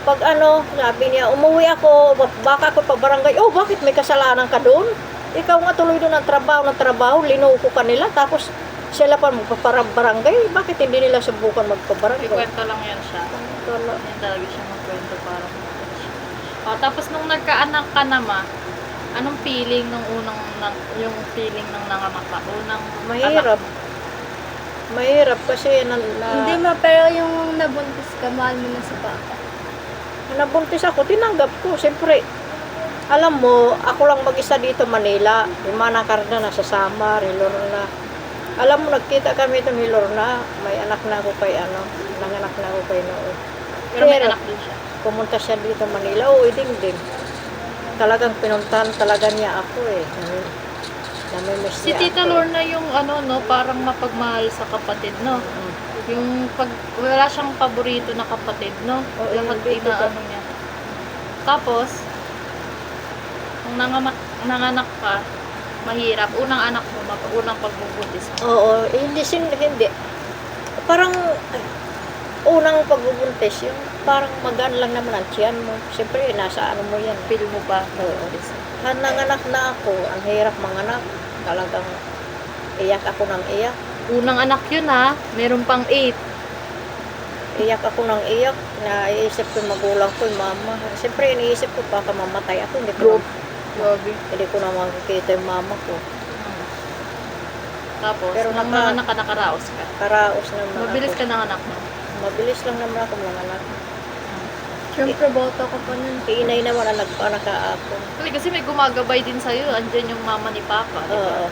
Pag ano, sabi niya, umuwi ako, baka ako pa barangay. Oh, bakit may kasalanan ka doon? Ikaw nga tuloy doon ng trabaho, linuko ka nila, tapos sila pa magpaparang-barangay. Bakit hindi nila subukan magpabarangay? Ikwento lang yan siya. Yan talaga siya magkwento para o, tapos nung nagkaanak ka naman, anong feeling nung yung feeling ng nanganak ka? Mahirap. Mahirap kasi Hindi ma, pero yung nabuntis ka, mahal mo na sa bata. nabuntis ako, tinanggap ko. Siyempre, alam mo, ako lang mag-isa dito Manila. Yung mga nakarda na sa Samar, Lorna. Alam mo, nagkita kami ito ni Lorna. May anak na ako kay nanganak na ako kay Noo. Pero may anak din siya. Pumunta siya dito Manila. Oo, ding. Talagang pinuntahan talaga niya ako eh. Namimiss Si niya Tita ako. Lorna yung parang mapagmahal sa kapatid, no? Yung pag wala siyang paborito na kapatid, no? Oo, Lahat yung dito inaano niya. Tapos, nung nanganak ka, mahirap. Unang anak mo, unang pagbubuntis mo. Oo, hindi. Parang, unang pagbubuntis, yung parang magaan lang naman ang tiyan mo. Siyempre, nasa ano mo yan. Feel mo ba? Oo. Nanganak na ako, ang hirap manganak. Talagang iyak ako ng iyak. Unang anak yun ha, meron pang 8. Iyak ako ng iyak. Naiisip ko yung magulang ko, yung mama. Siyempre, iniisip ko baka mamatay ako. Grabe. Hindi ko na makikita yung mama ko. Tapos, Pero nung nanganak ka, nakaraos ka. Karaos naman Mabilis ako. ka nanganak mo. Mabilis lang naman ako manganak. Siyempre, bata ka pa nun. Inay naman ang nagpanak ako. Kasi may gumagabay din sa'yo. Andyan yung mama ni Papa, di ba? Oo.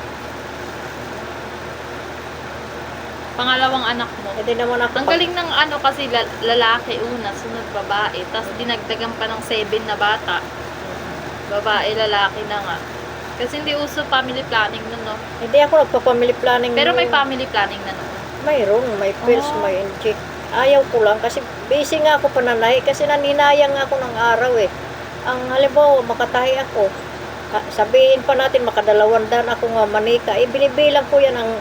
Pangalawang anak mo. Hindi naman ako. Ang galing ng kasi lalaki una, sunod babae. Tapos dinagdagan pa ng 7 na bata. Babae, lalaki na nga. Kasi hindi uso family planning nun, no? Hindi ako nagpa-family planning. Pero may noon. family planning na nun. Mayroon, may pills, Oh. may inject. Ayaw ko lang kasi busy nga ako pananay kasi naninayang ako ng araw eh. Ang halimbawa, makatahi ako. Sabihin pa natin makadalawandaan ako nga manika. Binibilang ko yan ang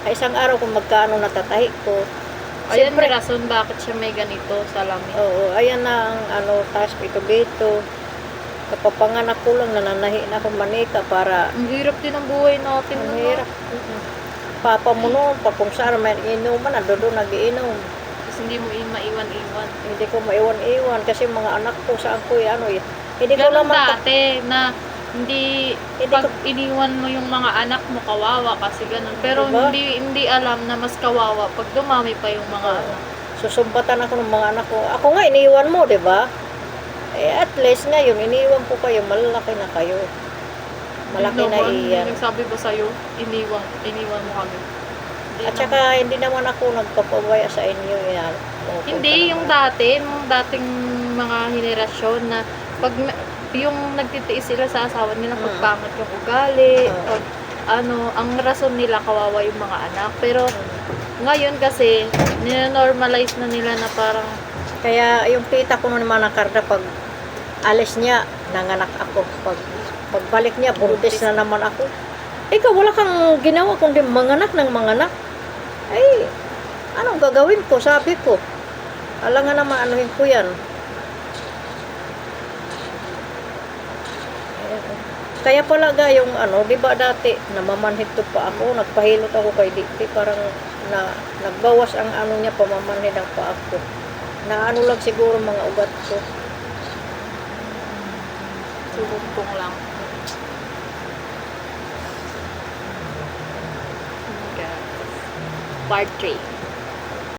isang araw kung magkano natatahi ko. Ayan Siyempre, may rason bakit siya may ganito sa lamin. oo, ayan na ang taas bito-bito. Kapapanganak ko lang, nananahi na ako manika para Ang hirap din ang buhay natin. ang no? hirap. Papa mo noon, pag kung saan may inuman, doon nagiinom. Kasi hindi mo maiwan-iwan. Hindi ko maiwan-iwan kasi mga anak ko saan ko hindi ko Ganun naman dati na hindi pag iniwan mo yung mga anak mo kawawa kasi ganun. Pero Diba? hindi alam na mas kawawa pag dumami pa yung mga anak. susumbatan ako ng mga anak ko. Ako nga iniwan mo, 'di ba? At least ngayon iniwan ko kayo, malalaki na kayo. Malaki na iyan. Nagsabi ba sa'yo, iniwan mo kami? At saka hindi naman ako nagpapabaya sa inyo yan. Hindi, yung dating mga henerasyon na pag yung nagtitiis sila sa asawa nila pagpangat yung ugali, pag ang rason nila kawawa yung mga anak. Pero ngayon kasi, nina-normalize na nila na parang Kaya yung tita ko naman nakarda pag alis niya, nanganak ako. Pagbalik niya, buntis na naman ako. Ikaw, wala kang ginawa kundi manganak ng manganak. Ay, anong gagawin ko? Sabi ko. Alam nga naman, anuhin ko yan. Kaya pala yung di ba dati, namamanhid to pa ako, nagpahilot ako kay Dikti, parang nagbawas ang niya, pamamanhid ang pa ako. Na lang siguro mga ugat ko. subumpong lang. Part 3.